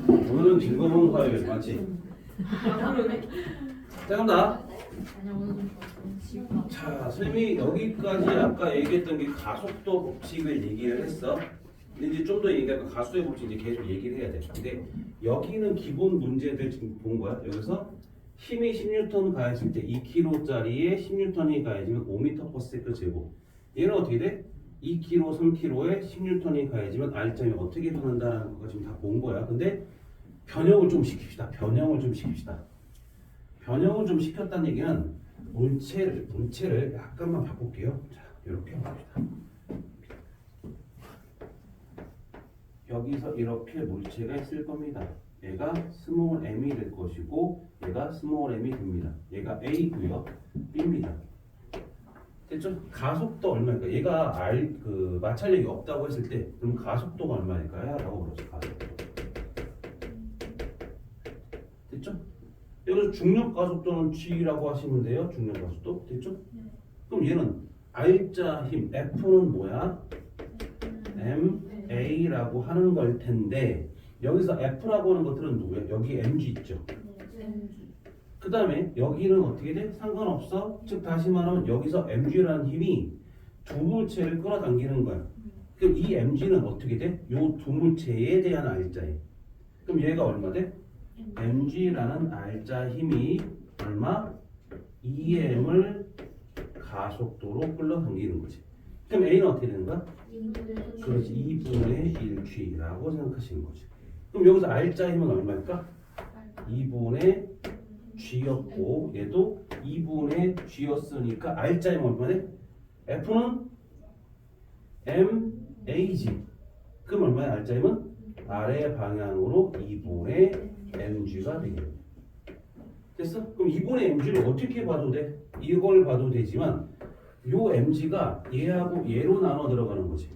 오늘은 즐거운 화요일 맞지? 자 간다. 자 선생님이 여기까지 아까 얘기했던 게 가속도 법칙을 얘기를 했어. 근데 이제 좀 더 얘기하니까 가속도의 법칙 이제 계속 얘기를 해야 돼. 근데 여기는 기본 문제들 지금 본 거야. 여기서 힘이 10N 가해질 때 2kg짜리에 10N이 가해지면 5m/s 제곱. 얘는 어떻게 돼? 2kg, 3kg에 10N이 가해지면 R점이 어떻게 변한다는 거 지금 다 본 거야. 근데 변형을 좀 시킵시다. 변형을 좀 시킵시다. 변형을 좀 시켰다는 얘기는 문체를 약간만 바꿀게요. 자, 이렇게 봅시다. 여기서 이렇게 물체가 있을 겁니다. 얘가 스몰 m이 될 것이고 얘가 스몰 m이 됩니다. 얘가 A고요. B입니다. 됐죠? 가속도 얼마일까? 얘가 마찰력이 없다고 했을 때 그럼 가속도가 얼마일까요? 라고 그러죠. 가속도. 됐죠? 여기서 중력 가속도는 G라고 하시면 돼요. 중력 가속도. 됐죠? 그럼 얘는 R자 힘 F는 뭐야? MA라고 하는 걸 텐데 여기서 F라고 하는 것들은 누구야? 여기 MG 있죠? 그 다음에 여기는 어떻게 돼? 상관없어. 즉 다시 말하면 여기서 MG라는 힘이 두 물체를 끌어당기는 거야. 그럼 이 MG는 어떻게 돼? 요 두 물체에 대한 R자에. 그럼 얘가 얼마 돼? MG라는 R자 힘이 얼마? EM을 가속도로 끌어당기는 거지. 그럼 A는 어떻게 되는 거야? 그렇지. 2분의 1G라고 생각하시는 거지. 그럼 여기서 R자 힘은 얼마일까? 2분의 G였고 얘도 2분의 G였으니까 R자 힘은 얼마네? F는 MAG. 그럼 얼마야? R자 힘은 아래 방향으로 2분의 mg가 되겠네. 됐어? 그럼 2분의 mg를 어떻게 봐도 돼? 이걸 봐도 되지만 요 mg가 얘하고 얘로 나눠 들어가는 거지.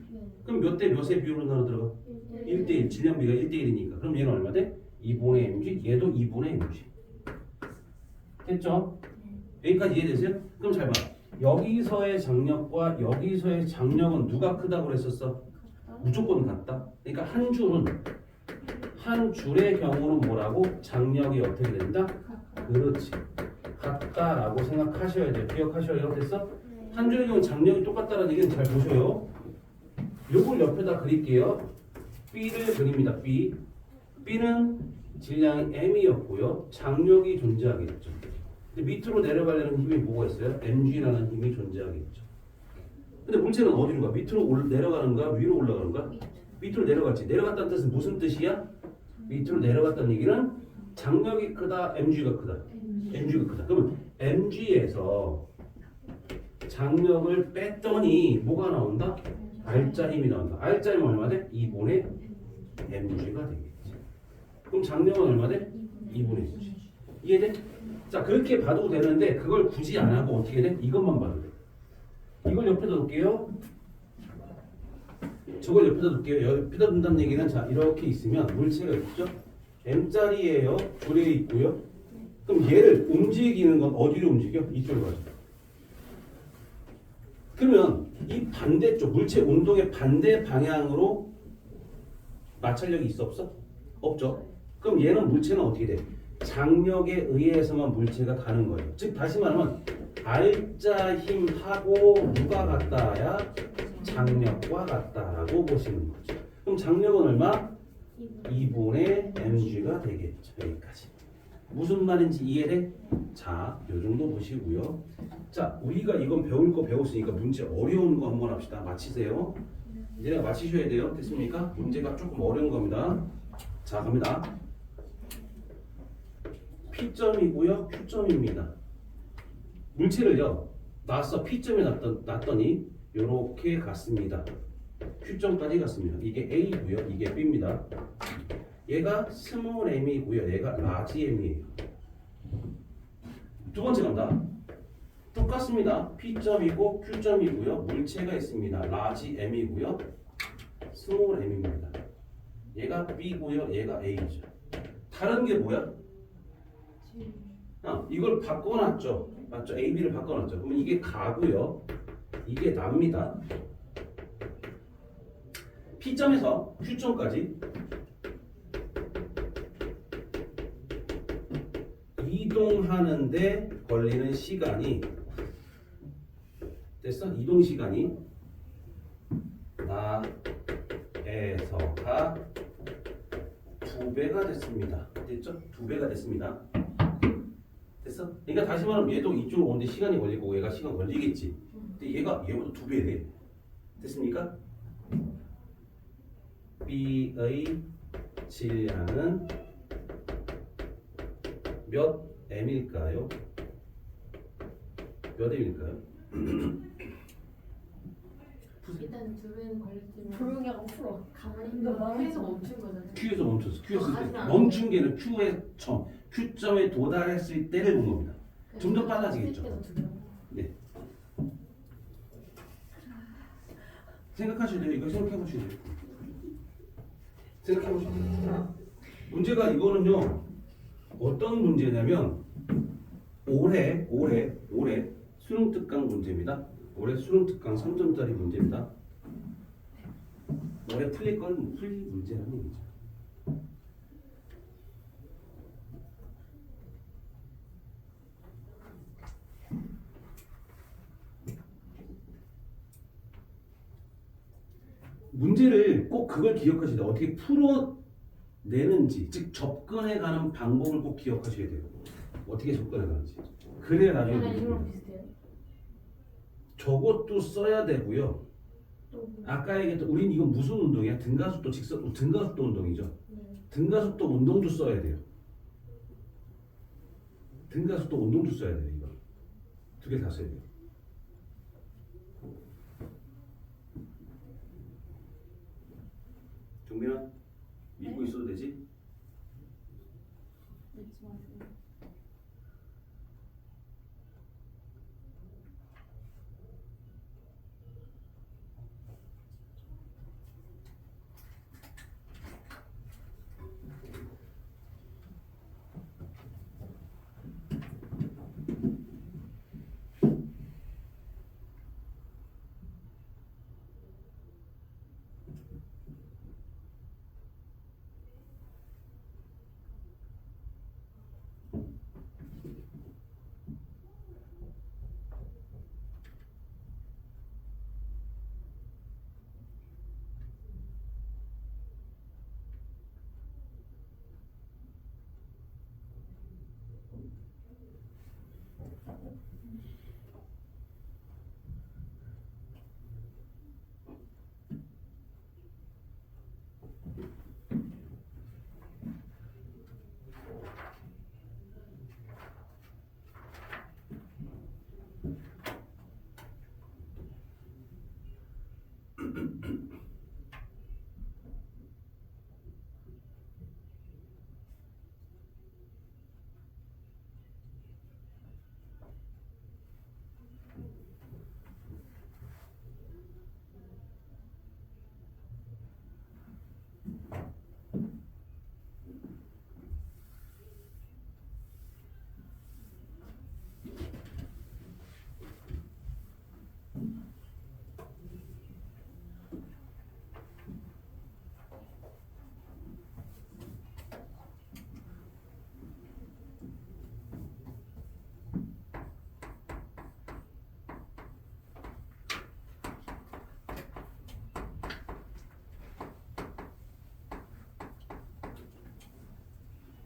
그럼 몇 대 몇의 비율로 나눠 들어가? 1대1. 질량비가 1대1이니까. 그럼 얘는 얼마 돼? 2분의 mg, 얘도 2분의 mg. 됐죠? 여기까지 이해되세요? 그럼 잘 봐. 여기서의 장력과 여기서의 장력은 누가 크다고 그랬었어? 무조건 같다. 그러니까 한 줄의 경우는 뭐라고? 장력이 어떻게 된다? 그렇지. 같다라고 생각하셔야 돼요. 기억하셔야 됐어? 한 줄의 경우 장력이 똑같다는 얘기는 잘 보셔요. 요걸 옆에다 그릴게요. B를 그립니다. B는 질량이 M이었고요. 장력이 존재하겠죠. 근데 밑으로 내려가려는 힘이 뭐가 있어요? mg라는 힘이 존재하겠죠. 근데 물체는 어디로 가? 밑으로 내려가는가? 위로 올라가는가? 밑으로 내려갔지. 내려갔다는 뜻은 무슨 뜻이야? 밑으로 내려갔다는 얘기는 장력이 크다, mg가 크다. mg가 크다. 그러면 mg에서 장력을 뺐더니 뭐가 나온다? R자 힘이 나온다. R자 힘은 얼마 돼? 2분의 mg가 되겠지. 그럼 장력은 얼마 돼? 2분의 mg. 이해돼? 자, 그렇게 봐도 되는데 그걸 굳이 안 하고 어떻게 돼? 이것만 봐도 돼. 이걸 옆에다 놓을게요. 저걸 옆에다 놓을게요. 옆에다 둔다는 얘기는 자 이렇게 있으면 물체가 있죠. M자리에요. 줄에 있고요. 그럼 얘를 움직이는 건 어디로 움직여? 이쪽으로 가죠. 그러면 이 반대쪽 물체 운동의 반대 방향으로 마찰력이 있어 없어? 없죠. 그럼 얘는 물체는 어떻게 돼? 장력에 의해서만 물체가 가는 거예요. 즉 다시 말하면 R자 힘하고 누가 같다야? 장력과 같다라고 보시는 거죠. 그럼 장력은 얼마? 2분의 mg가 되겠죠. 여기까지. 무슨 말인지 이해돼? 자, 요 정도 보시고요. 자, 우리가 이건 배울 거 배웠으니까 문제 어려운 거 한번 합시다. 맞히세요. 이제 맞히셔야 돼요. 됐습니까? 문제가 조금 어려운 겁니다. 자, 갑니다. P점이고요. Q점입니다. 물체를요. 놨어. P점에 놨더니 이렇게 갔습니다. Q점까지 갔습니다. 이게 A고요. 이게 B입니다. 얘가 스몰 m이고요. 얘가 라지 m이에요. 두 번째 간다. 똑같습니다. P점이고 Q점이고요. 물체가 있습니다. 라지 m이고요. 스몰 m입니다. 얘가 B고요. 얘가 A죠. 다른 게 뭐야? 이걸 바꿔놨죠. 맞죠? A, B를 바꿔놨죠. 그러면 이게 가고요. 이게 납니다. P점에서 Q점까지 이동하는데 걸리는 시간이 됐어? 이동 시간이 나에서가 2배가 됐습니다. 됐죠? 2배가 됐습니다. 됐어? 그러니까 다시 말하면 얘도 이쪽으로 오는데 시간이 걸릴 거고 얘가 시간 걸리겠지. 근데 얘가 얘보다 2배래. 됐습니까? B의 질량은 몇 m일까요? 몇 m일까요? 일단 두 배는 걸렸지만 조용히 하고 풀어. 가만히 이거 말하지 Q에서 마. 멈춘 거잖아요. Q에서 멈췄어. Q였을 때 가지는 멈춘 게는 Q의 점, Q점에 도달했을 때를 본 겁니다. 좀 더 빨라지겠죠. 네. 생각하셔야 돼요. 이거 생각해 보셔야 돼요. 생각해 보셔야 돼요. 문제가 이거는요. 어떤 문제냐면 올해 수능 특강 문제입니다. 올해 수능 특강 3점짜리 문제입니다. 올해 풀릴 문제라는 얘기죠. 문제를 꼭 그걸 기억하셔야 돼요. 어떻게 풀어내는지, 즉 접근해가는 방법을 꼭 기억하셔야 돼요. 어떻게 접근해가는지. 그래야 나중에 약간 문제 이거랑 풀려요. 비슷해요. 저것도 써야 되고요. 또 아까 얘기했던 우린 이건 무슨 운동이야? 등가속도 직선 등가속도 운동이죠. 네. 등가속도 운동도 써야 돼요. 등가속도 운동도 써야 돼요. 이거 두 개 다 써야 돼요. 경민아 믿고 있어도 되지? 믿지 마세요.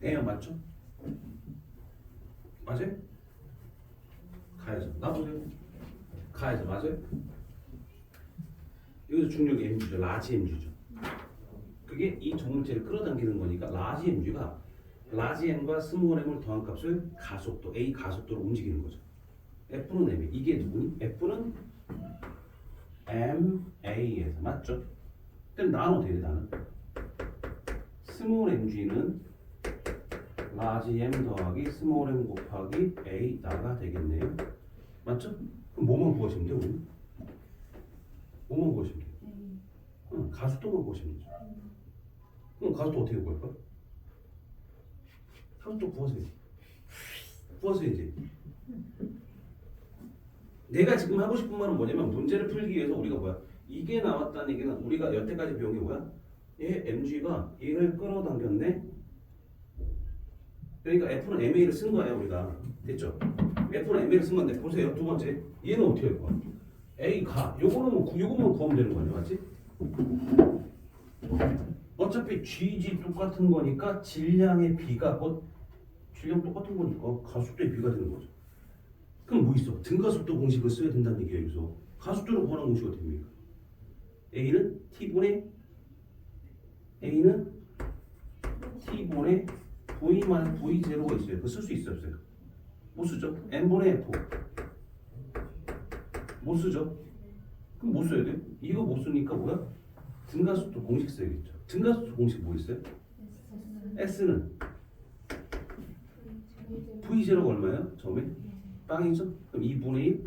A형 맞죠? 맞아요? 가야죠. 나보세요. 가야죠. 맞아요? 여기서 중력이 mg죠. 라지 mg죠. 그게 이 정물체를 끌어당기는 거니까 라지 mg가 라지 m과 스몰 m을 더한 값을 가속도 a 가속도로 움직이는 거죠. F는 m 이게 누구니? F는 ma에서 맞죠? 그럼 나는 어떻게 돼? 나는 스몰 mg는 라지 m 더하기 스몰 m 곱하기 a 나가 되겠네요. 맞죠? 그럼 뭐만 구하시면 돼요? 우리? 뭐만 구하시면 돼요? 응, 가속도만 구하시면 되죠. 그럼 가속도 어떻게 구할까? 가속도 구하세요. 구하세요. 내가 지금 하고 싶은 말은 뭐냐면 문제를 풀기 위해서 우리가 뭐야? 이게 나왔다는 얘기는 우리가 여태까지 배운 게 뭐야? 얘 mg가 얘를 끌어당겼네. 그러니까 F는 MA를 쓴 거예요 우리가. 됐죠? F는 MA를 쓴 건데 보세요. 두 번째 얘는 어떻게 할 거야? A 가 요거만 구하면 되는 거 아니야, 맞지? 어차피 GG 똑같은 거니까 질량의 B가 질량 똑같은 거니까 가속도의 B가 되는 거죠. 그럼 뭐 있어? 등가속도 공식을 써야 된다는 얘기예요. 여기서 가속도를 구하는 공식이 어떻게 됩니까? A는 T분의 V0가 있어요. 그거 쓸 수 있어요, 없어요? 못 쓰죠? N분의 F 못 쓰죠? 그럼 못 써야 돼요? 이거 못 쓰니까 뭐야? 등가속도 공식 써야겠죠. 등가속도 공식 뭐 있어요? S는 V0가 얼마예요? 처음에? 빵이죠? 그럼 2분의 1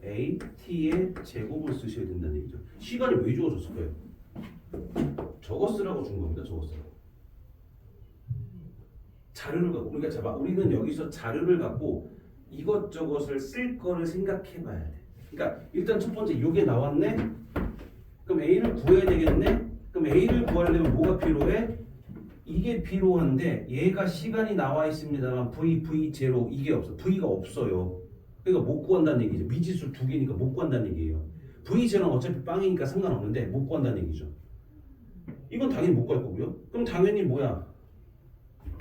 A T의 제곱을 쓰셔야 된다는 얘기죠. 시간이 왜 주어졌을까요? 저거 쓰라고 준 겁니다. 저거 쓰라고. 자료를 갖고 우리는 여기서 자료를 갖고 이것저것을 쓸 거를 생각해 봐야 돼. 그러니까 일단 첫 번째 이게 나왔네. 그럼 A를 구해야 되겠네. 그럼 A를 구하려면 뭐가 필요해? 이게 필요한데 얘가 시간이 나와 있습니다만 V0 이게 없어. V가 없어요. 그러니까 못 구한다는 얘기죠. 미지수 두 개니까 못 구한다는 얘기예요. V0는 어차피 빵이니까 상관없는데 못 구한다는 얘기죠. 이건 당연히 못 구할 거고요. 그럼 당연히 뭐야?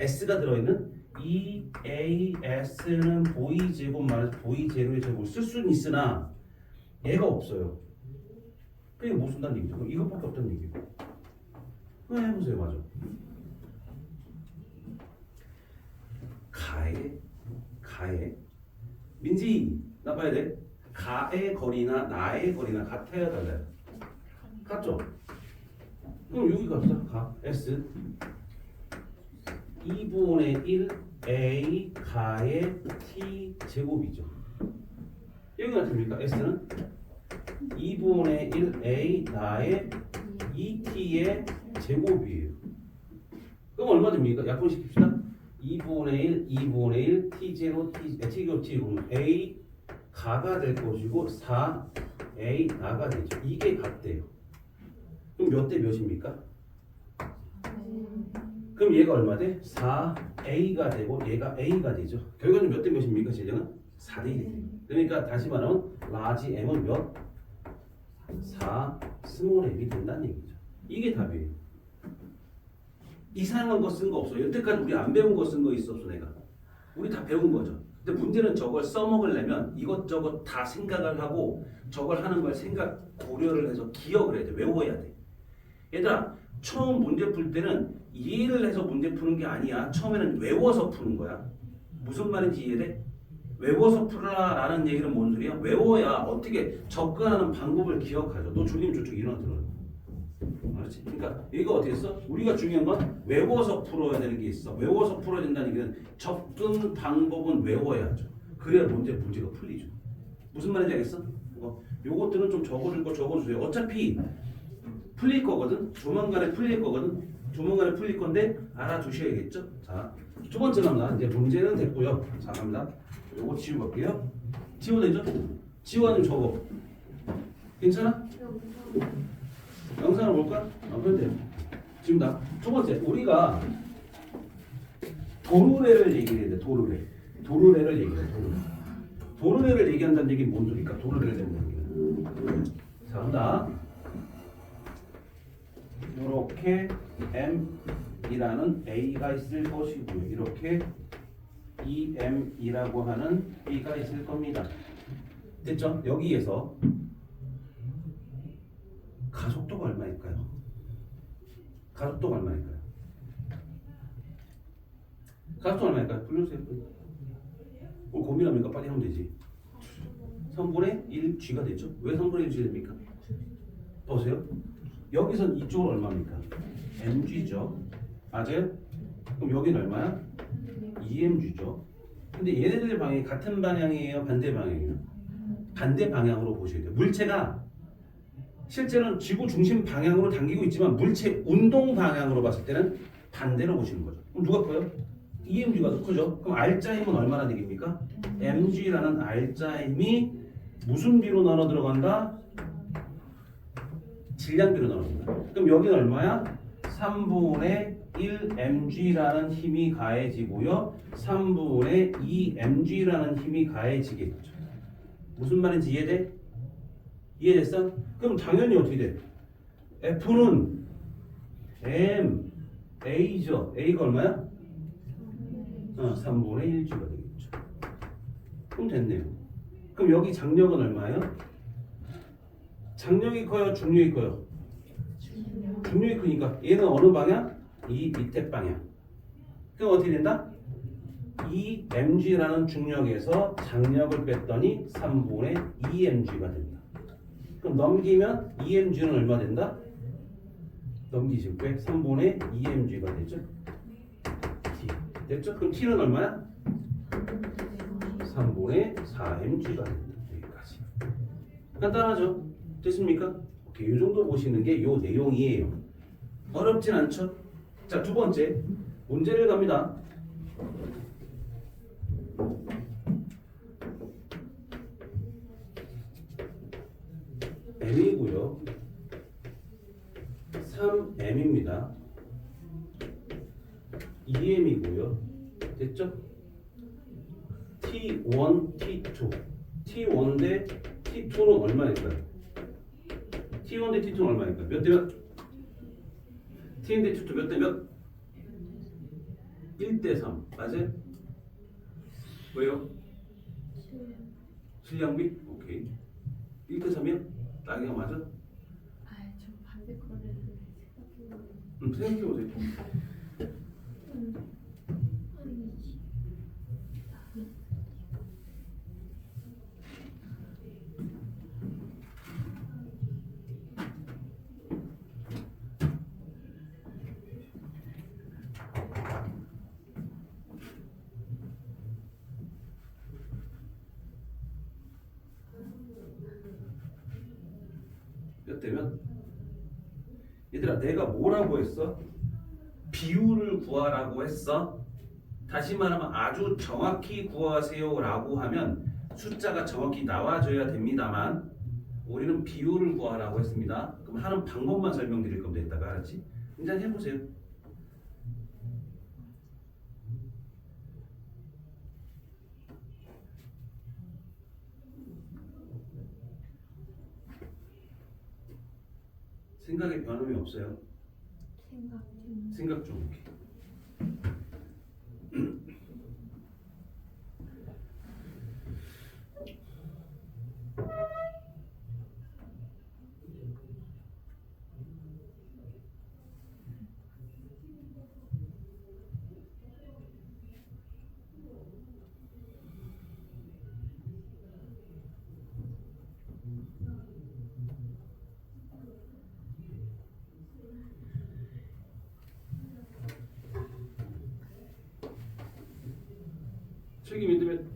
S가 들어있는 EAS는 V제곱 말해서 V0의 제곱을 쓸 수는 있으나 얘가 없어요. 그러니까 못 쓴다는 얘기죠. 그럼 이것밖에 없다는 얘기예요. 그럼 해보세요. 맞아. 가의 민지 나 봐야 돼. 가의 거리나 나의 거리나 같아야 달라요. 같죠? 그럼 여기 갑시다. 가 S 2분의 1 A 가의 T 제곱이죠. 여기 같습니까? S는 2분의 1 A 나의 2T의 제곱이에요. 그럼 얼마 됩니까? 약분시킵시다. 2분의 1 T0 T제곱 A 가가 될 것이고 4 A 나가 되죠. 이게 같대요. 그럼 몇 대 몇입니까? 그럼 얘가 얼마 돼? 4A가 되고 얘가 A가 되죠. 결과는 몇 대 몇입니까? 질량은 4대 1이 돼요. 그러니까 다시 말하면 라지 M은 몇? 4 스몰 M이 된다는 얘기죠. 이게 답이에요. 이상한 거 쓴 거 없어. 여태까지 우리 안 배운 거 쓴 거 있어 없어 내가. 우리 다 배운 거죠. 근데 문제는 저걸 써먹으려면 이것저것 다 생각을 하고 저걸 하는 걸 고려를 해서 기억을 해야 돼. 외워야 돼. 얘들아 처음 문제 풀 때는 이해를 해서 문제 푸는 게 아니야. 처음에는 외워서 푸는 거야. 무슨 말인지 이해돼? 외워서 풀어라라는 얘기는 뭔 소리야? 외워야 어떻게 접근하는 방법을 기억하죠. 너 졸리면 저쪽 일어나 들어요. 알았지? 그러니까 이거 어떻게 써? 우리가 중요한 건 외워서 풀어야 되는 게 있어. 외워서 풀어야 된다는 얘기는 접근 방법은 외워야죠. 그래야 문제가 풀리죠. 무슨 말인지 알겠어? 요것들은 좀 적어줄 거 적어주세요. 어차피 풀릴 거거든. 조만간에 풀릴 거거든. 조만간에 풀릴 건데 알아두셔야겠죠. 자, 두 번째 갑니다. 이제 문제는 됐고요. 자, 갑니다. 요거 지우고 갈게요. 지워도 되죠? 지워는 적어. 괜찮아? 영상을 볼까? 그럼 돼. 지금 두 번째 우리가 도르래를 얘기해야 돼. 도르래를 얘기해. 도르래를 얘기한다는 얘기는 뭔 소리일까? 도르래를 얘기하는 얘기는. 자, 간다. 이렇게 M이라는 A가 있을 것이고요. 이렇게 EM이라고 하는 B가 있을 겁니다. 됐죠? 여기에서 가속도가 얼마일까요? 가속도가 얼마일까요? 불러주세요. 뭘 고민합니까? 빨리 하면 되지. 3분의 1 G가 되죠? 왜 3분의 1 G 됩니까? 보세요. 여기선 이쪽은 얼마입니까? mg죠. 맞아요? 그럼 여기는 얼마야? 2mg죠. 근데 얘네들 방향이 같은 방향이에요? 반대 방향이에요? 반대 방향으로 보셔야 돼요. 물체가 실제로는 지구 중심 방향으로 당기고 있지만 물체 운동 방향으로 봤을 때는 반대로 보시는 거죠. 그럼 누가 커요? EMG가 더 크죠. 그럼 알짜힘은 얼마나 되겠습니까? mg라는 알짜힘이 무슨 비로 나눠 들어간다? 질량비로 나눠진다. 그럼 여기는 얼마야? 3분의 1 mg라는 힘이 가해지고요. 3분의 2 mg라는 힘이 가해지겠죠. 무슨 말인지 이해돼? 이해됐어? 그럼 당연히 어떻게 돼? F는 M, A죠. A가 얼마야? 3분의 1G가 되겠죠. 그럼 됐네요. 그럼 여기 장력은 얼마예요? 장력이 커요? 중력이 커요? 중력이 크니까 얘는 어느 방향? 이 밑에 방향. 그럼 어떻게 된다? 이 mg라는 중력에서 장력을 뺐더니 3분의 2mg가 된다. 그럼 넘기면 2mg는 얼마 된다? 넘기실 때 3분의 2mg가 되죠. T. 됐죠? 그럼 T는 얼마야? 3분의 4mg가 된다. 여기까지. 간단하죠? 됐습니까? 오케이, 이 정도 보시는 게 이 내용이에요. 어렵진 않죠? 자, 두 번째 문제를 갑니다. M이고요. 3M입니다. 2M이고요. 됐죠? T1, T2. T1 대 T2는 얼마일까요? T1 대 T2는 얼마일까요? 몇 대 몇? T1 대 T2 몇 대 몇? 1대 3. 맞아요? 왜요? 실량비? 오케이. 1대 3이요? 나기가 맞아? 저 반대 거를 생각해보세요. 몇 대면? 얘들아, 내가 뭐라고 했어? 비율을 구하라고 했어. 다시 말하면 아주 정확히 구하세요 라고 하면 숫자가 정확히 나와줘야 됩니다만 우리는 비율을 구하라고 했습니다. 그럼 하는 방법만 설명드릴 겁니다. 이따가 알았지? 일단 해보세요. 생각에 변함이 없어요. 생각 좀. 책임 있으면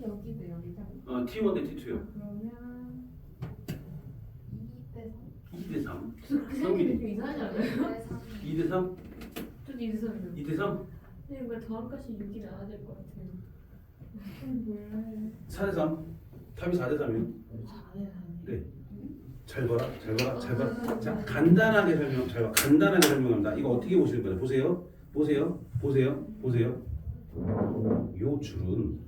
여기도 여기죠? T1 대 T2요. 그러면 2대 3. 그렇게 생각하면 좀 이상하지 않아요? 2대 3? 저 2대 3이요. 2대 3? 근데 왜 더한값이 6이 나와야 될 것 같아요. 몰라요. 4대 3. 답이 4대 3이요. 4대 3. 네. 잘 봐라, 잘 봐라, 잘 봐라. 자, 간단하게 설명, 잘 봐. 간단하게 설명합니다. 이거 어떻게 보시는 거예요? 보세요, 보세요, 보세요, 보세요. 요 줄은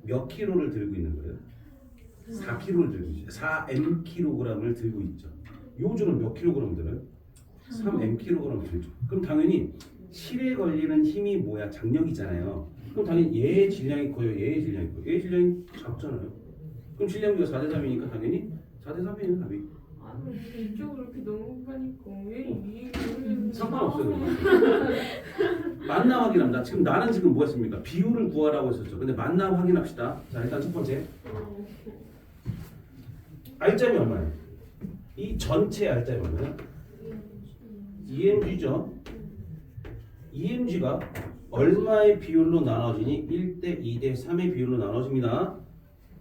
몇 킬로를 들고 있는 거예요? 4kg를 들고 있죠. 4mkg을 들고 있죠. 요 줄은 몇 킬로그램 들어요? 3mkg 들죠. 그럼 당연히 실에 걸리는 힘이 뭐야? 장력이잖아요. 그럼 당연히 얘의 질량이 커요, 얘의 질량이 커요. 얘의 질량이 작잖아요. 그럼 질량비가 4대 3이니까 당연히 4대 3이에요, 답이. 아니 이쪽으로 이렇게 넘어가니까 왜 이게 상관없어요. 만나 확인합니다. 지금 나는 지금 뭐 했습니까? 비율을 구하라고 했었죠. 근데 만나 확인합시다. 자, 일단 첫 번째. R점이 얼마예요? 이 전체 R점이 얼마예요? EMG죠. EMG가 얼마의 비율로 나눠지니? 1대 2대 3의 비율로 나눠집니다.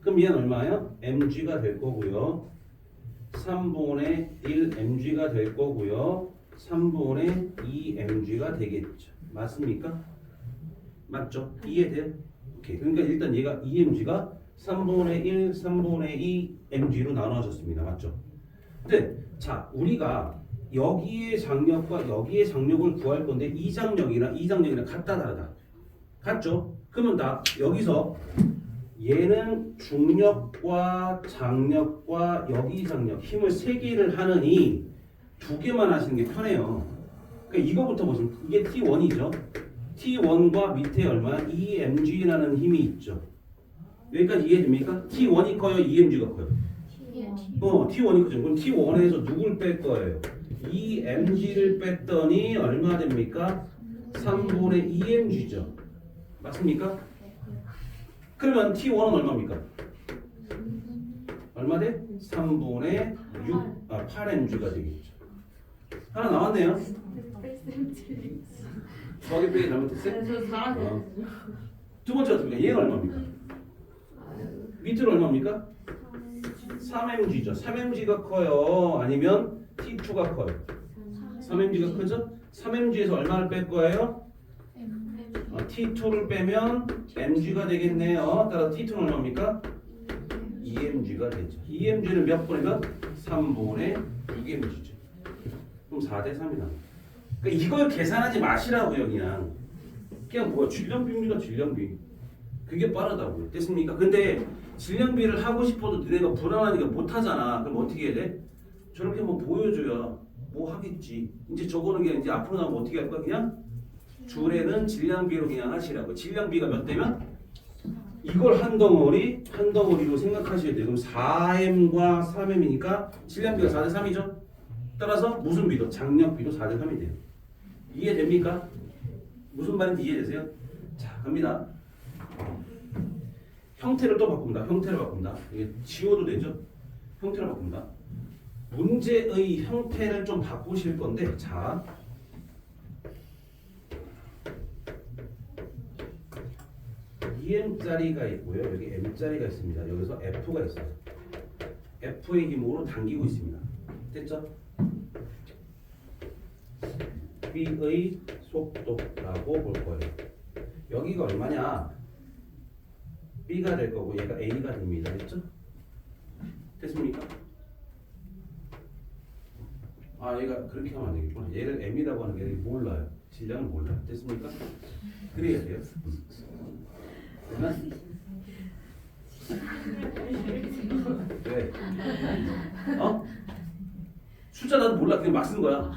그럼 얘는 얼마예요? mg가 될 거고요. 3분의 1 mg가 될 거고요. 3분의 2 mg가 되겠죠. 맞습니까? 맞죠? 이해돼요? 오케이. 그러니까 일단 얘가 2mg가 3분의 1, 3분의 2 mg로 나눠졌습니다. 맞죠? 근데 자 우리가 여기의 장력과 여기의 장력을 구할 건데 이 장력이랑 이 장력이랑 같다 다르다. 같죠? 그러면 나 여기서 얘는 중력과 장력과 여기 장력 힘을 세 개를 하느니 두 개만 하시는 게 편해요. 그러니까 이거부터 보시면 이게 T1이죠. T1과 밑에 얼마? EMG라는 힘이 있죠. 여기까지 이해됩니까? T1이 커요? EMG가 커요? T1이 크죠. 그럼 T1에서 누굴 뺄 거예요? EMG를 뺐더니 얼마 됩니까? 3분의 EMG죠. 맞습니까? 그러면 T1은 얼마입니까? 얼마 돼? 3분의 8mg가 되겠죠. 하나 나왔네요. 저기 빼기 잘못했어요? 저 잘하네. 두 번째 어떻습니까? 얘는 얼마입니까? 밑으로 얼마입니까? 3mg죠. 3mg가 커요? 아니면 T2가 커요? 3mg가 크죠? 3mg에서 얼마를 뺄 거예요? T2를 빼면 mg가 되겠네요. 따라서 T2는 얼마입니까? 2mg가 되죠. 2mg는 몇 분이면 3분의 6mg죠. 그럼 4대 3이 나와요. 그러니까 이걸 계산하지 마시라고요. 그냥 뭐야 질량비입니다. 질량비. 그게 빠르다고요. 됐습니까? 근데 질량비를 하고 싶어도 너네가 불안하니까 못하잖아. 그럼 어떻게 해야 돼? 저렇게 뭐 보여줘야 뭐 하겠지. 이제 저거는 그냥 이제 앞으로 나오면 어떻게 할 거야? 그냥 줄에는 질량비로 그냥 하시라고. 질량비가 몇 대면? 이걸 한 덩어리로 생각하셔야 돼요. 그럼 4m과 3m이니까 질량비가 4대 3이죠. 따라서 무슨 비도? 장력비도 4대 3이 돼요. 이해됩니까? 무슨 말인지 이해되세요? 자, 갑니다. 형태를 또 바꿉니다. 형태를 바꾼다. 이게 지워도 되죠? 형태를 바꾼다. 문제의 형태를 좀 바꾸실 건데, 자. EM짜리가 있고요. 여기 M짜리가 있습니다. 여기서 F가 있어요. F의 힘으로 당기고 있습니다. 됐죠? B의 속도라고 볼 거예요. 여기가 얼마냐? B가 될 거고 얘가 A가 됩니다. 됐죠? 됐습니까? 아 얘가 그렇게 하면 안 되겠구나. 얘를 M이라고 하는 게 몰라요. 질량을 몰라요. 됐습니까? 그래야 돼요. 그러면 왜? 숫자 나도 몰라. 그냥 막 쓴 거야.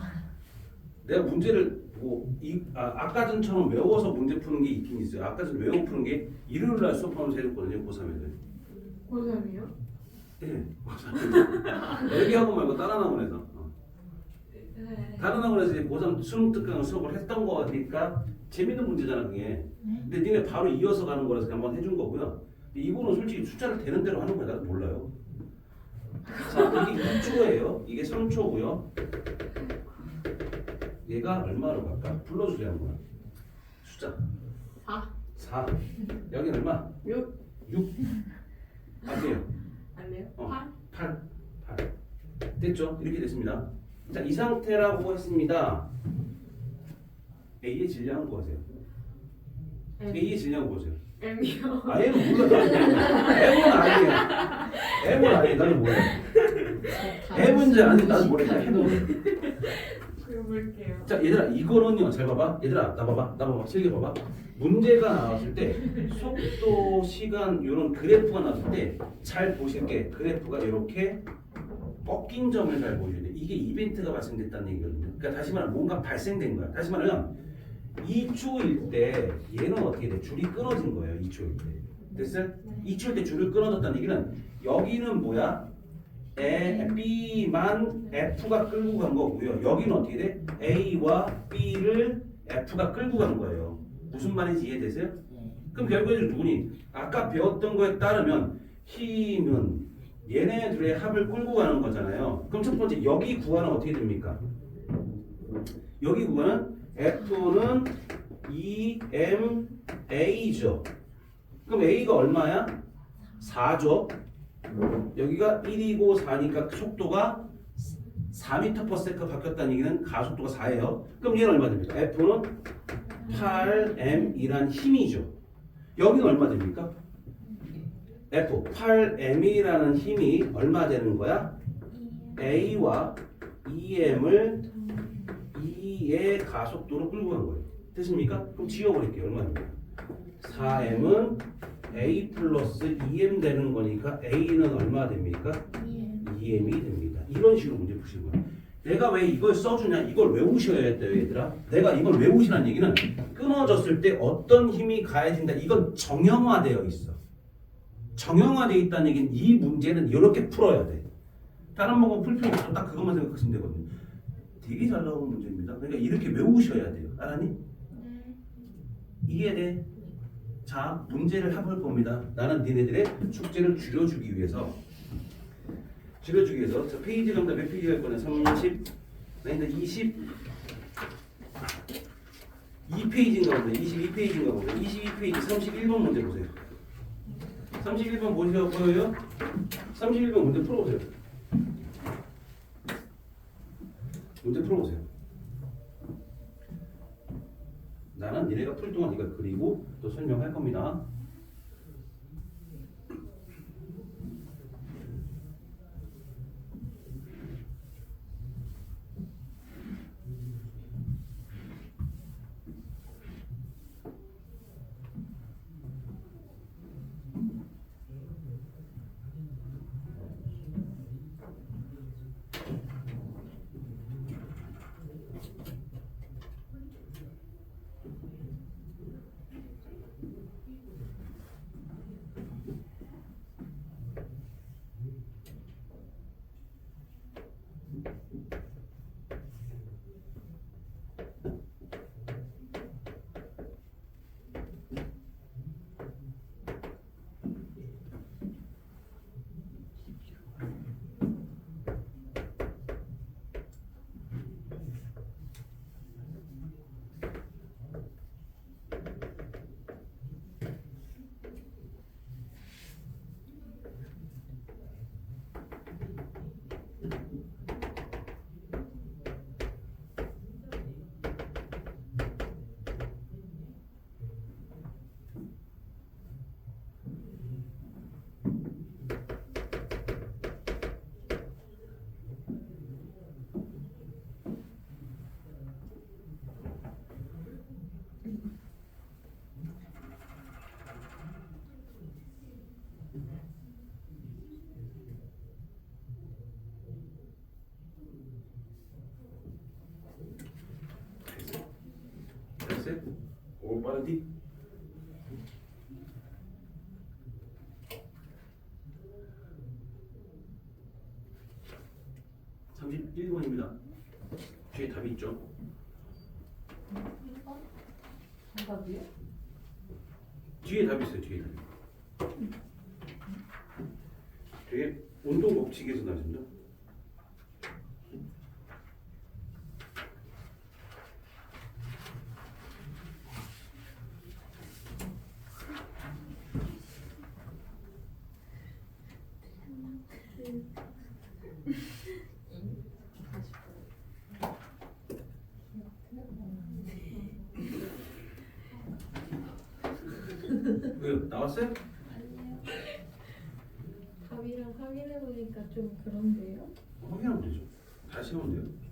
내가 문제를 보고 아까 전처럼 외워서 문제 푸는 게 있긴 있어요. 아까 전 외워 푸는 게 일요일 날 수업하면서 해줬거든요. 고3 애들. 고3이요? 네. 고3 애들. 얘기하고 말고 다른 학원에서. 다른 학원에서 이제 고3 수능 특강 수업을 했던 거니까 재밌는 문제잖아 그게. 근데 니네 바로 이어서 가는 거라서 한번 해준 거고요. 근데 이거는 솔직히 숫자를 되는 대로 하는 거야. 나도 몰라요. 자, 이게 2초예요. 이게 3초고요. 얘가 얼마로 갈까? 불러주세요 한번. 숫자 4. 여기는 얼마? 6. 맞아요. 아니요? 8. 됐죠? 이렇게 됐습니다. 자, 이 상태라고 했습니다. A의 질량을 구하세요. A의 질량을 구하세요. M이요? 아, M은 몰라. M은 아니에요. M은 아니에요. 나는 몰라. M은 이제 아니 나도 모르겠다. 해보면. 그려볼게요. 자, 얘들아 이거는요. 잘 봐봐. 얘들아 나 봐봐. 실기 봐봐. 문제가 나왔을 때 속도, 시간 이런 그래프가 나왔을 때 잘 보실 게 그래프가 이렇게 꺾인 점을 잘 보셔야 돼. 이게 이벤트가 발생됐다는 얘기거든요. 그러니까 다시 말하면 뭔가 발생된 거야. 다시 말하면 2초일 때 얘는 어떻게 돼? 줄이 끊어진 거예요. 2초일 때. 됐어요? 2초일 때 줄을 끊어졌다는 얘기는 여기는 뭐야? B만 F가 끌고 간 거고요. 여기는 어떻게 돼? A와 B를 F가 끌고 간 거예요. 무슨 말인지 이해되세요? 그럼 결국에 누구니? 아까 배웠던 거에 따르면 힘은 얘네들의 합을 끌고 가는 거잖아요. 그럼 첫 번째 여기 구간은 어떻게 됩니까? 여기 구간은 F는 EMA죠. 그럼 A가 얼마야? 4죠. 여기가 1이고 4니까 속도가 4m/s 바뀌었다는 얘기는 가속도가 4예요. 그럼 얘는 얼마 됩니까? F는 8m이란 힘이죠. 여기는 얼마 됩니까? F 8m이라는 힘이 얼마 되는 거야? A와 EM을 2의 가속도로 끌고 간 거예요. 됐습니까? 그럼 지워버릴게요. 얼마입니까? 4M은 A 플러스 2M 되는 거니까 A는 얼마 됩니까? 2M이 됩니다. 이런 식으로 문제 푸시는 거예요. 내가 왜 이걸 써주냐? 이걸 외우셔야 돼요, 얘들아. 내가 이걸 외우시라는 얘기는 끊어졌을 때 어떤 힘이 가해진다. 이건 정형화되어 있어. 정형화되어 있다는 얘기는 이 문제는 이렇게 풀어야 돼. 다른 방법 풀 필요 없어. 딱 그것만 생각하시면 되거든요. 되게 잘 나오는 문제입니다. 그러니까 이렇게 외우셔야 돼요. 알았니? 이해돼? 자, 문제를 해볼 겁니다. 나는 니네들의 숙제를 줄여주기 위해서 자, 페이지 감다 몇 페이지 갈 거냐? 30, 아니, 22페이지인가 보네. 22페이지인가 보네. 22페이지 31번 문제 보세요. 31번 뭐시라고 보여요? 31번 문제 풀어보세요. 문제 풀어보세요. 나는 니네가 풀 동안 이걸 그리고 또 설명할 겁니다. 오, 빠르디? (31번입니다) 뒤에 답이 있죠? 정답이요? 뒤에 답이 있어요. 뒤에 운동 법칙에서 나왔습니다. 왜요? 나왔어요? 아니요. 답이랑 확인해보니까 좀 그런데요? 확인하면 되죠. 다시 하면 돼요.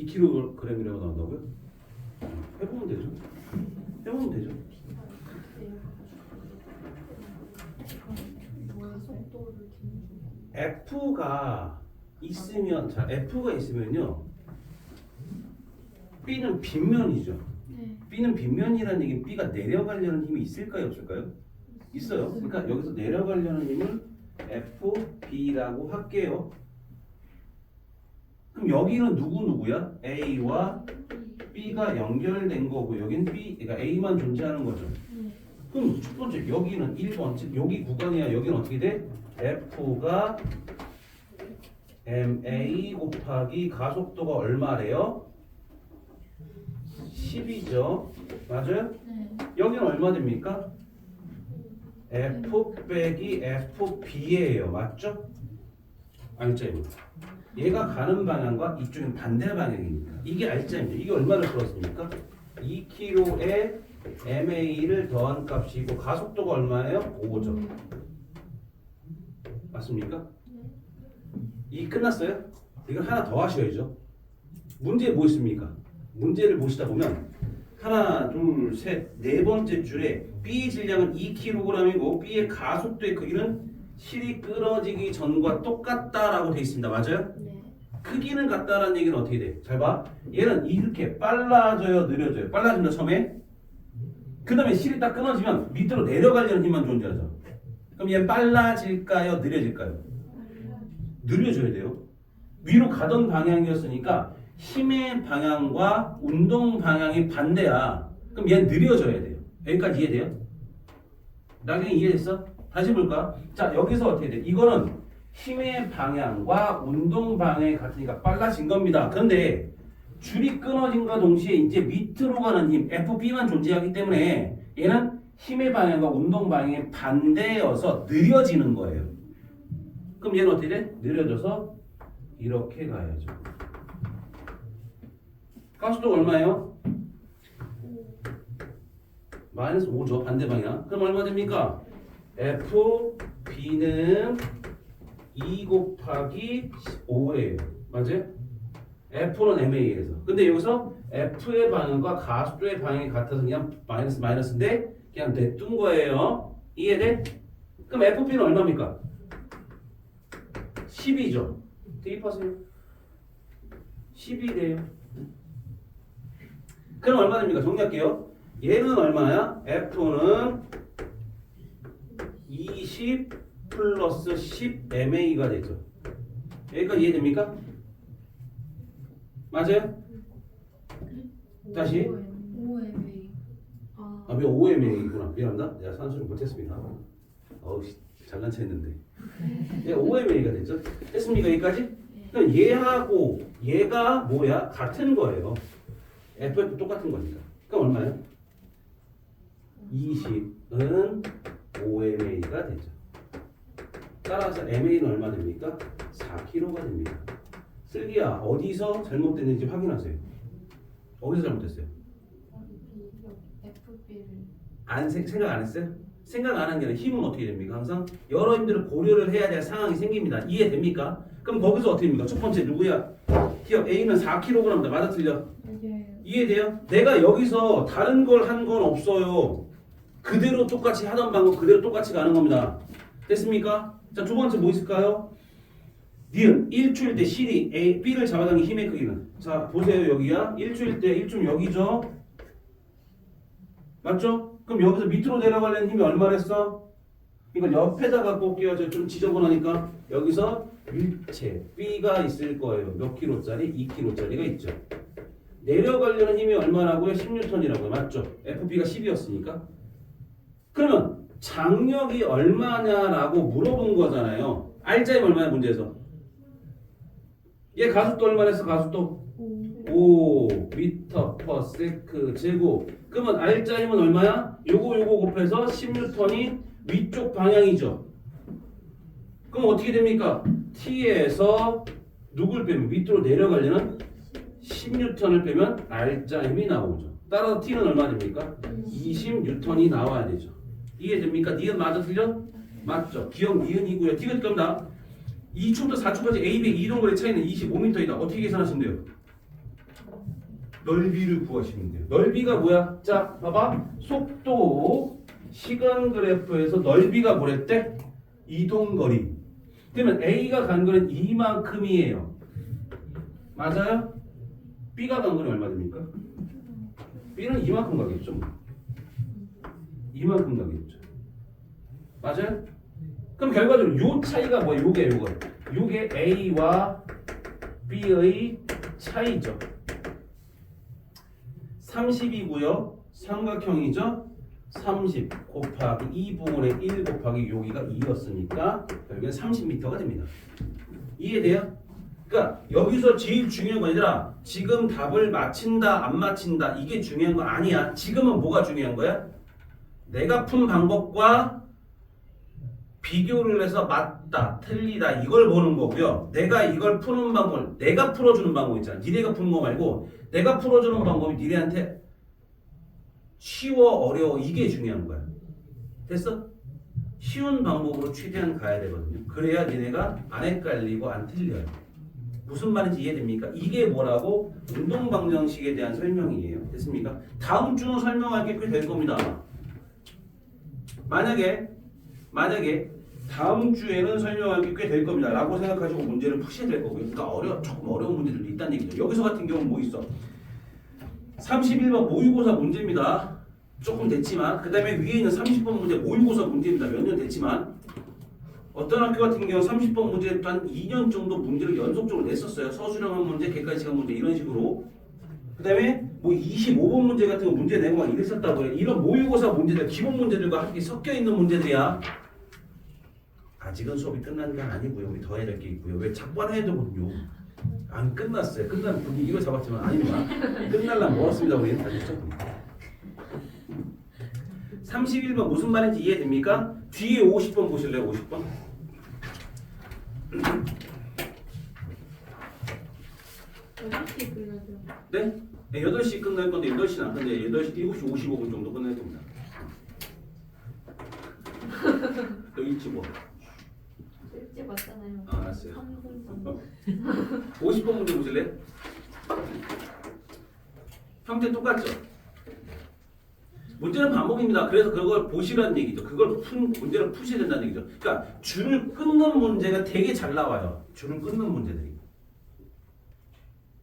2kg이라고 나온다고요? 해보면 되죠. 해보면 되죠. F가 있으면, 자, F가 있으면요, B는 빗면이죠. 네. B는 빗면이라는 얘기는 B가 내려가려는 힘이 있을까요, 없을까요? 있어요. 그러니까 여기서 내려가려는 힘을 FB라고 할게요. 그럼 여기는 누구야? A와 B가 연결된 거고, 여기는 B, 그러니까 A만 존재하는 거죠. 네. 그럼 첫 번째, 여기는 1번, 즉 여기 구간이야. 여기는 어떻게 돼? F가 MA 곱하기 가속도가 얼마래요? 10이죠. 맞아요? 네. 여기는 얼마 됩니까? F 빼기 FB예요. 맞죠? 알짜입니다. 얘가 가는 방향과 이쪽은 반대 방향이니까 이게 알짜입니다. 이게 얼마를 풀었습니까? 2kg에 MA를 더한 값이고 가속도가 얼마예요? 5죠. 맞습니까? 이 끝났어요? 이걸 하나 더 하셔야죠. 문제에 뭐 있습니까? 문제를 보시다 보면 하나, 둘, 셋, 네 번째 줄에 B의 질량은 2kg이고 B의 가속도의 크기는 실이 끊어지기 전과 똑같다라고 되어 있습니다. 맞아요? 네. 크기는 같다라는 얘기는 어떻게 돼? 잘 봐. 얘는 이렇게 빨라져요, 느려져요? 빨라진다 처음에. 그 다음에 실이 딱 끊어지면 밑으로 내려가려는 힘만 존재하죠. 그럼 얘는 빨라질까요, 느려질까요? 느려져야 돼요. 위로 가던 방향이었으니까 힘의 방향과 운동 방향이 반대야. 그럼 얘는 느려져야 돼요. 여기까지 이해돼요? 나중에 이해됐어? 다시 볼까? 자, 여기서 어떻게 돼? 이거는 힘의 방향과 운동 방향이 같으니까 빨라진 겁니다. 그런데 줄이 끊어진과 동시에 이제 밑으로 가는 힘, FB만 존재하기 때문에 얘는 힘의 방향과 운동 방향이 반대여서 느려지는 거예요. 그럼 얘는 어떻게 돼? 느려져서 이렇게 가야죠. 가속도가 얼마예요? 마이너스 5죠. 반대 방향. 그럼 얼마 됩니까? FB는 2 곱하기 5예요. 맞아요? F는 MA에서. 근데 여기서 F의 방향과 가속도의 방향이 같아서 그냥 마이너스인데 그냥 냅둔 거예요. 이해돼? 그럼 FB는 얼마입니까? 10이죠. 대입하세요. 10이래요. 그럼 얼마 됩니까? 정리할게요. 얘는 얼마야? F는 20 플러스 10 MA가 되죠. 여기까지 이해됩니까? 맞아요? 다시. 5MA. 아, 5MA구나. 미안합니다. 내가 산수를 못했습니다. 어우, 장난쳤는데. 얘가 5MA가 됐죠? 됐습니까? 여기까지? 그럼 얘하고 얘가 뭐야? 같은 거예요. FF 똑같은 거니까. 그럼 얼마예요? 20은 5MA가 되죠. 따라서 MA는 얼마 됩니까? 4kg가 됩니다. 슬기야, 어디서 잘못됐는지 확인하세요. 어디서 잘못됐어요? FB를 생각 안 했어요? 생각 안 한 게 아니라 힘은 어떻게 됩니까? 항상 여러 힘들을 고려를 해야 될 상황이 생깁니다. 이해됩니까? 그럼 거기서 어떻게 됩니까? 첫 번째 누구야? 기억 A는 4kg다. 맞아 틀려? 이해돼요? 내가 여기서 다른 걸 한 건 없어요. 그대로 똑같이 하던 방법 그대로 똑같이 가는 겁니다. 됐습니까? 자, 두 번째 뭐 있을까요? 니은 1초일 때 실이 A, B를 잡아당긴 힘의 크기는, 자 보세요. 여기야 1초일 때 1점 여기죠. 맞죠? 그럼 여기서 밑으로 내려가려는 힘이 얼마랬어? 이걸 옆에다가 꽂게요. 좀 지저분하니까 여기서 일체 B가 있을 거예요. 몇 킬로짜리? 2kg짜리가 있죠. 내려가려는 힘이 얼마라고요? 10N이라고요. 맞죠? FB가 10이었으니까. 그러면 장력이 얼마냐라고 물어본 거잖아요. R자임 얼마야 문제에서? 얘 가속도 얼마랬어? 가속도 5 미터 퍼 세크 제곱. 그러면 R자임은 얼마야? 요거 곱해서 10N이 위쪽 방향이죠. 그럼 어떻게 됩니까? T에서 누굴 빼면 밑으로 내려가려는 10N을 빼면 R자임이 나오죠. 따라서 T는 얼마 됩니까? 20N이 나와야 되죠. 이해됩니까? 니은 맞아 틀려? 맞죠. 기억 니은이고요. 디귿 겁니다. 2초부터 4초까지 A, B 이동거리 차이는 25m이다. 어떻게 계산하시면 돼요? 넓이를 구하시면 돼요. 넓이가 뭐야? 자, 봐봐. 속도 시간 그래프에서 넓이가 뭐랬대? 이동거리. 그러면 A가 간 거는 이만큼이에요. 맞아요? B가 간 거는 얼마 됩니까? B는 이만큼 가겠죠. 이만큼 가겠죠. 맞아요? 그럼 결과적으로 요 차이가 뭐야? 요게 A와 B의 차이죠. 30이고요. 삼각형이죠. 30 곱하기 2분의 1 곱하기 여기가 2였으니까 결국엔 30m가 됩니다. 이해돼요? 그러니까 여기서 제일 중요한 건 얘들아, 지금 답을 맞힌다 안 맞힌다 이게 중요한 거 아니야. 지금은 뭐가 중요한 거야? 내가 푼 방법과 비교를 해서 맞다 틀리다 이걸 보는 거고요. 내가 이걸 푸는 방법을 내가 풀어주는 방법 있잖아. 니네가 푸는 거 말고 내가 풀어주는 방법이 니네한테 쉬워 어려워 이게 중요한 거야. 됐어? 쉬운 방법으로 최대한 가야 되거든요. 그래야 니네가 안 헷갈리고 안 틀려요. 무슨 말인지 이해됩니까? 이게 뭐라고? 운동 방정식에 대한 설명이에요. 됐습니까? 다음 주는 설명할 게 꽤 될 겁니다. 만약에 다음 주에는 설명할 게 꽤 될 겁니다. 라고 생각하시고 문제를 푸셔야 될 거고요. 그러니까 조금 어려운 문제들도 있다는 얘기죠. 여기서 같은 경우는 뭐 있어? 31번 모의고사 문제입니다. 조금 됐지만 그 다음에 위에 있는 30번 문제 모의고사 문제입니다. 몇 년 됐지만 어떤 학교 같은 경우 30번 문제를 한 2년 정도 문제를 연속적으로 냈었어요. 서술형한 문제, 객관식한 문제 이런 식으로. 그 다음에 뭐 25번 문제 같은 거 문제 내고 막 이랬었다고요. 이런 모의고사 문제들, 기본 문제들과 함께 섞여 있는 문제들이야. 아직은 수업이 끝난 건 아니고요. 우리 더 해야 될 게 있고요. 왜 작반해야 되거든요. 안 끝났어요. 끝난 분위기로 잡았지만 아닙니다. 끝날라 멀었습니다. 우리는 다시 시작합니다. 31번 무슨 말인지 이해됩니까? 뒤에 50번 보실래요? 50번? 8시에 끝나죠. 네? 네 8시 끝날 건데 8시는 안 끝나요. 8시, 7시 55분 정도 끝날 겁니다. 여기 있지 뭐. 일찍 왔잖아요. 아, 알았어요. 3분 정도. 50번 문제 보실래요? 형태 똑같죠? 문제는 반복입니다. 그래서 그걸 보시라는 얘기죠. 그걸 문제를 푸셔야 된다는 얘기죠. 그러니까 줄을 끊는 문제가 되게 잘 나와요. 줄을 끊는 문제들이.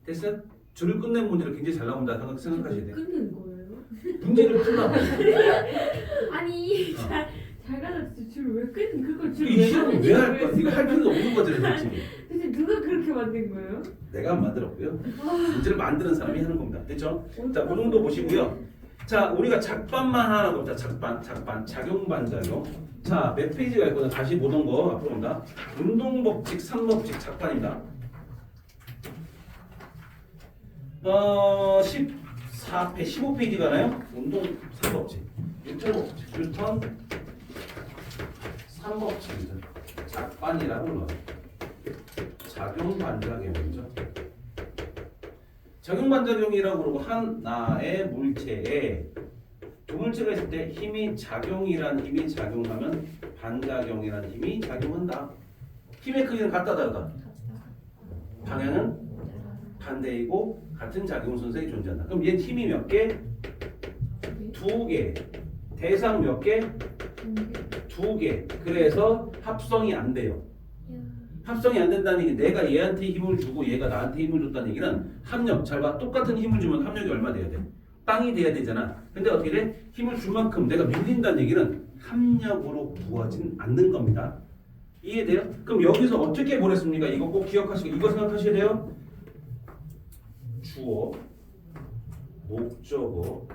됐어요? 줄을 끊는 문제를 굉장히 잘 나온다 생각하셔야 돼요. 끊는 거예요? 문제를 풀라고. 아니 잘 가서 줄왜 끊는 그걸 이 시험을 왜 할 거야? 네가 할 필요도 없는 거잖아, 솔직히. 대체 누가 그렇게 만든 거예요? 내가 안 만들었고요. 문제를 만드는 사람이 하는 겁니다. 됐죠? 자, 그 정도 보시고요. 자, 우리가 작반만 하나 봅시다. 작반, 작용반작용. 자, 몇 페이지가 있거든. 다시 보던 거 앞으로 온다. 운동법칙, 3법칙 작반입니다. 14페이지, 15페이지가나요? 운동 3법칙. 뉴턴 3법칙이죠. 작반이라고 불러요. 작용반작용이죠. 작용반작용이라고 그러고 하나의 물체에 두 물체가 있을 때 힘이 작용이라는 힘이 작용하면 반작용이라는 힘이 작용한다. 힘의 크기는 같다 다르다. 방향은 반대이고 같은 작용 순서에 존재한다. 그럼 얘 힘이 몇 개? 2개. 대상 몇 개? 2개. 그래서 합성이 안 돼요. 합성이 안 된다는 얘기, 내가 얘한테 힘을 주고 얘가 나한테 힘을 줬다는 얘기는 합력, 잘 봐. 똑같은 힘을 주면 합력이 얼마 돼야 돼? 빵이 돼야 되잖아. 근데 어떻게 돼? 힘을 준 만큼 내가 밀린다는 얘기는 합력으로 구하진 않는 겁니다. 이해돼요? 그럼 여기서 어떻게 보냈습니까? 이거 꼭 기억하시고 이거 생각하셔야 돼요. 주어, 목적어,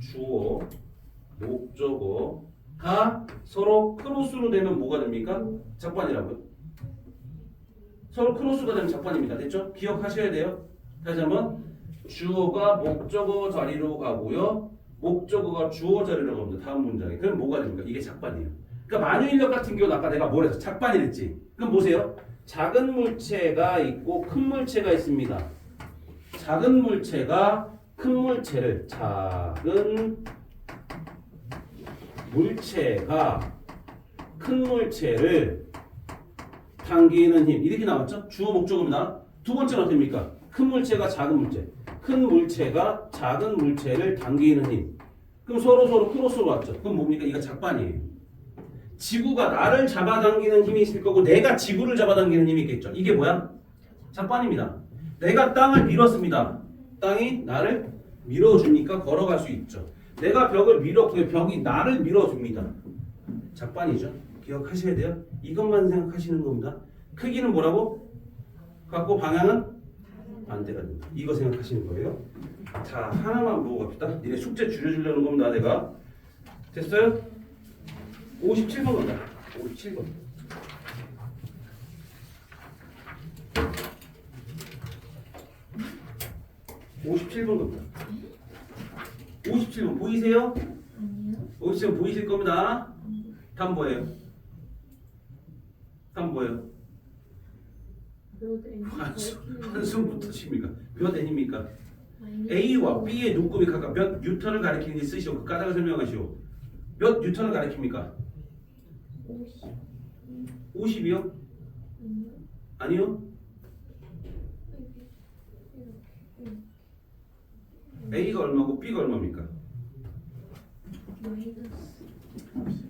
주어, 목적어가 서로 크로스로 되면 뭐가 됩니까? 작반이라고요. 서로 크로스가 되면 작반입니다. 됐죠? 기억하셔야 돼요. 다시 한번 주어가 목적어 자리로 가고요. 목적어가 주어 자리로 갑니다. 다음 문장에. 그럼 뭐가 됩니까? 이게 작반이에요. 그러니까 만유인력 같은 경우 아까 내가 뭘 해서 작반이랬지. 그럼 보세요. 작은 물체가 있고 큰 물체가 있습니다. 작은 물체가 큰 물체를 작은 물체가 큰 물체를 당기는 힘 이렇게 나왔죠? 주어 목적어입니다. 두 번째는 어떻습니까? 큰 물체가 작은 물체. 큰 물체가 작은 물체를 당기는 힘. 그럼 서로 크로스로 왔죠. 그럼 뭡니까? 이거 작반이에요. 지구가 나를 잡아당기는 힘이 있을 거고 내가 지구를 잡아당기는 힘이 있겠죠. 이게 뭐야? 작반입니다. 내가 땅을 밀었습니다. 땅이 나를 밀어주니까 걸어갈 수 있죠. 내가 벽을 밀었고요. 벽이 나를 밀어줍니다. 작반이죠. 기억하셔야 돼요. 이것만 생각하시는 겁니다. 크기는 뭐라고? 같고 방향은 반대가 된다. 이거 생각하시는 거예요. 자, 하나만 보고 갑시다. 니네 숙제 줄여주려는 겁니다. 내가. 됐어요? 57번 간다. 57번. 57번 갑니다. 57번 보이세요? 아니요. 57번 보이실 겁니다. 다음 뭐예요? 다음 뭐예요? 한숨부터 십니까? 몇 n입니까? A와 B의 눈곱이 각각 몇 뉴턴을 가리키는지 쓰시오. 그 까닭을 설명하시오. 몇 뉴턴을 가리킵니까? 50이요? 아니요? A가 얼마고 B가 얼마입니까?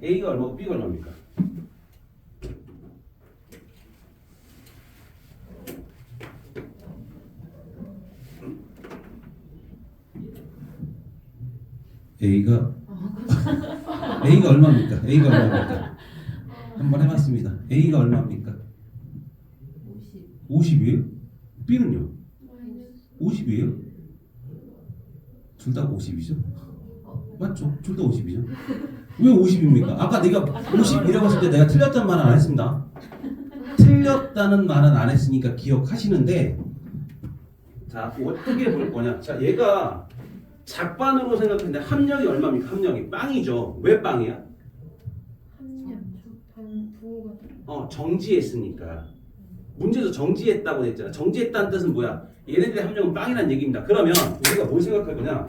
A가 얼마고 B가 얼마입니까? A가 얼마입니까? A가 얼마입니까? 한번 해봤습니다. A가 얼마입니까? 50이에요? B는요? 50이에요? 둘 다 50이죠? 맞죠? 둘 다 50이죠? 왜 50입니까? 아까 내가 50이라고 했을 때 내가 틀렸다는 말은 안 했습니다. 틀렸다는 말은 안 했으니까 기억하시는데, 자, 어떻게 볼 거냐? 자, 얘가 작반으로 생각했는데 합력이 얼마입니까? 합력이 빵이죠. 왜 빵이야? 정지했으니까. 문제에서 정지했다고 했잖아. 정지했다는 뜻은 뭐야? 얘네들의 함정은 빵이라는 얘기입니다. 그러면 우리가 뭘 생각할 거냐?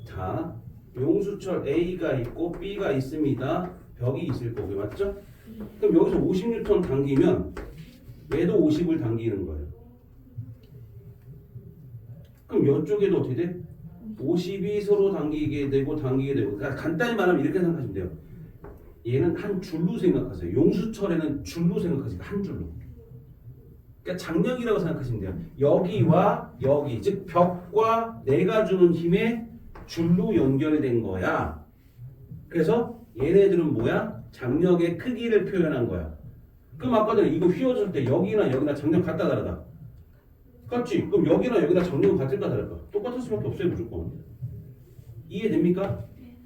자, 용수철 A가 있고 B가 있습니다. 벽이 있을 거고요. 맞죠? 그럼 여기서 50N 당기면 얘도 50을 당기는 거예요. 그럼 이쪽에도 어떻게 돼? 50이 서로 당기게 되고 그러니까 간단히 말하면 이렇게 생각하시면 돼요. 얘는 한 줄로 생각하세요. 용수철에는 줄로 생각하시니까 한 줄로. 그러니까 장력이라고 생각하시면 돼요. 여기와 여기, 즉 벽과 내가 주는 힘에 줄로 연결된 거야. 그래서 얘네들은 뭐야? 장력의 크기를 표현한 거야. 그럼 아까 전에 이거 휘어질 때 여기나 여기나 장력 같다 다르다? 같지? 그럼 여기나 여기나 장력은 같을까 다를까? 똑같을 수밖에 없어요. 무조건. 이해됩니까?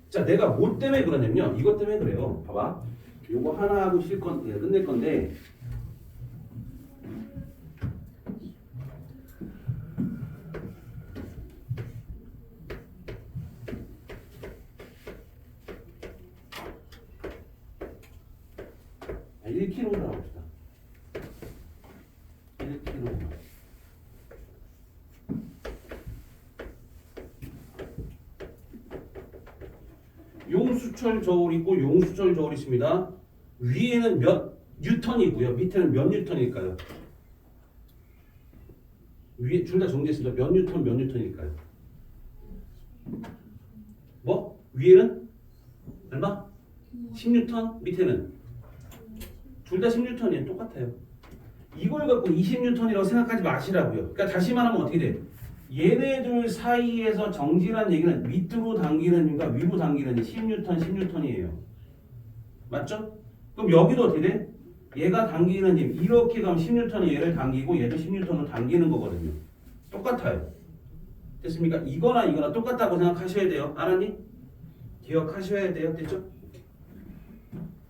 자, 내가 뭐 때문에 그러냐면요. 이것 때문에 그래요. 봐봐. 요거 하나 하고 끝낼 건데, 아, 1kg로 합시다. 1kg. 용수철 저울 있고 용수철 저울 있습니다. 위에는 몇 뉴턴이고요. 밑에는 몇 뉴턴일까요? 위에 둘 다 정지했습니다. 몇 뉴턴일까요? 뭐? 위에는 얼마? 10뉴턴? 밑에는? 둘 다 10뉴턴이에요. 똑같아요. 이걸 갖고 20뉴턴이라고 생각하지 마시라고요. 그러니까 다시 말하면 어떻게 돼? 얘네들 사이에서 정지란 얘기는 밑으로 당기는 힘과 위로 당기는 힘 10뉴턴이에요. 맞죠? 그럼 여기도 어떻게 돼? 얘가 당기는 힘 이렇게 가면 10뉴턴이 얘를 당기고 얘도 10뉴턴을 당기는 거거든요. 똑같아요. 됐습니까? 이거나 똑같다고 생각하셔야 돼요. 알았니? 기억하셔야 돼요. 됐죠?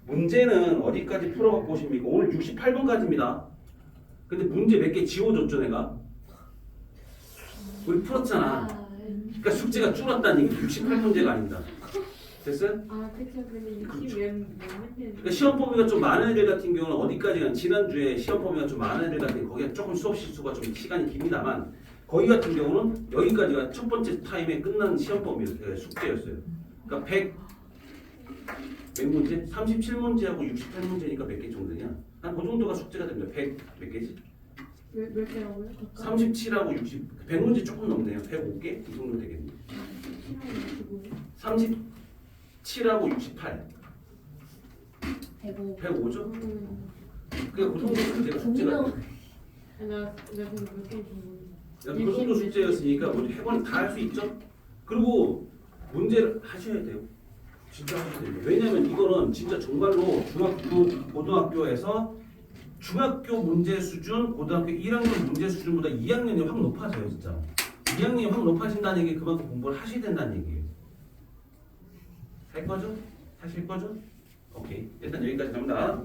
문제는 어디까지 풀어갖고 오십니까? 오늘 68번까지입니다. 근데 문제 몇 개 지워줬죠 내가? 우리 풀었잖아. 그러니까 숙제가 줄었다는 얘기 68문제가 아닙니다. 됐어요? 아, 그쵸. 근데 60몇 그러니까 시험 범위가 좀 많은 애들 같은 경우는 어디까지가 지난주에 시험 범위가 좀 많은 애들 같은 경우 거기가 조금 수업 시수가 좀 시간이 깁니다만 거기 같은 경우는 여기까지가 첫 번째 타임에 끝난 시험 범위 숙제였어요. 그러니까 100 문제? 37문제하고 68문제니까 몇 개 정도냐? 한 그 정도가 숙제가 됩니다. 100 몇 개지? 몇 개라고요? 37하고 60, 100문제 조금 넘네요. 105개? 이 정도 되겠네요. 37하고 68. 105죠? 그러니까 그 정도 문제가 숙제가 돼. 내가 근데 몇 개인지 모르겠어. 그 정도 숙제였으니까 먼저 해보면 다 할 수 있죠? 그리고 문제를 하셔야 돼요. 진짜 하셔야 돼요. 왜냐면 이거는 진짜 정말로 중학교, 고등학교에서 중학교 문제 수준, 고등학교 1학년 문제 수준보다 2학년이 확 높아져요, 진짜. 2학년이 확 높아진다는 얘기 그만큼 공부를 하셔야 된다는 얘기예요. 할 거죠? 하실 거죠? 오케이. 일단 여기까지 갑니다.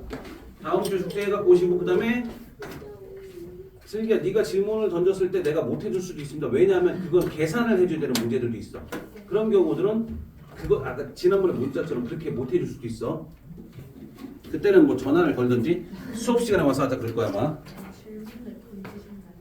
다음 주 숙제 갖고 오시고 그 다음에 슬기야 네가 질문을 던졌을 때 내가 못 해줄 수도 있습니다. 왜냐하면 그건 계산을 해줘야 되는 문제들도 있어. 그런 경우들은 그거 아까 지난번에 문자처럼 그렇게 못 해줄 수도 있어. 그때는 뭐 전화를 걸든지 수업 시간에 와서 하자 그럴 거야 아마. 질문을 던지신다요?